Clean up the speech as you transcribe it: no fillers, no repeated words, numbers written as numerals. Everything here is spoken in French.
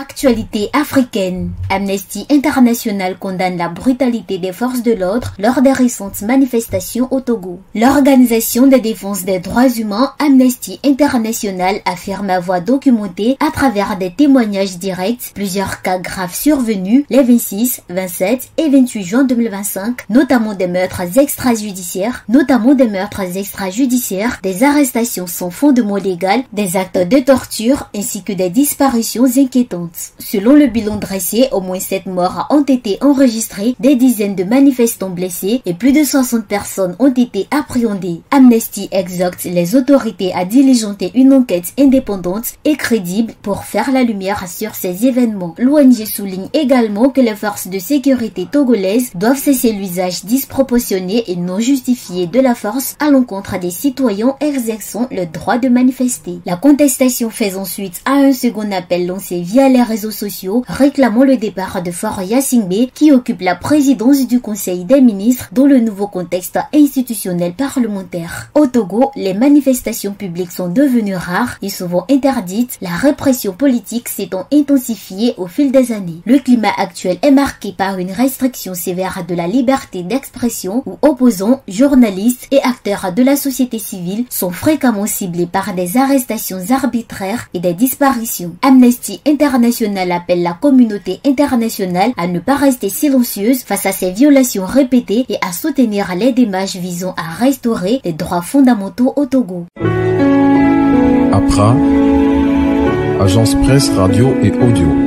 Actualité africaine. Amnesty International condamne la brutalité des forces de l'ordre lors des récentes manifestations au Togo. L'organisation de défense des droits humains Amnesty International affirme avoir documenté à travers des témoignages directs plusieurs cas graves survenus les 26, 27 et 28 juin 2025, notamment des meurtres extrajudiciaires, des arrestations sans fondement légal, des actes de torture ainsi que des disparitions inquiétantes. Selon le bilan dressé, au moins 7 morts ont été enregistrés, des dizaines de manifestants blessés et plus de 60 personnes ont été appréhendées. Amnesty exhorte les autorités à diligenter une enquête indépendante et crédible pour faire la lumière sur ces événements. L'ONG souligne également que les forces de sécurité togolaises doivent cesser l'usage disproportionné et non justifié de la force à l'encontre des citoyens exerçant le droit de manifester. La contestation fait ensuite à un second appel lancé via les réseaux sociaux réclamant le départ de Faure Gnassingbé qui occupe la présidence du Conseil des ministres dans le nouveau contexte institutionnel parlementaire. Au Togo, les manifestations publiques sont devenues rares et souvent interdites, la répression politique s'étant intensifiée au fil des années. Le climat actuel est marqué par une restriction sévère de la liberté d'expression où opposants, journalistes et acteurs de la société civile sont fréquemment ciblés par des arrestations arbitraires et des disparitions. Amnesty International appelle la communauté internationale à ne pas rester silencieuse face à ces violations répétées et à soutenir les démarches visant à restaurer les droits fondamentaux au Togo. APRA, Agence Presse Radio et Audio.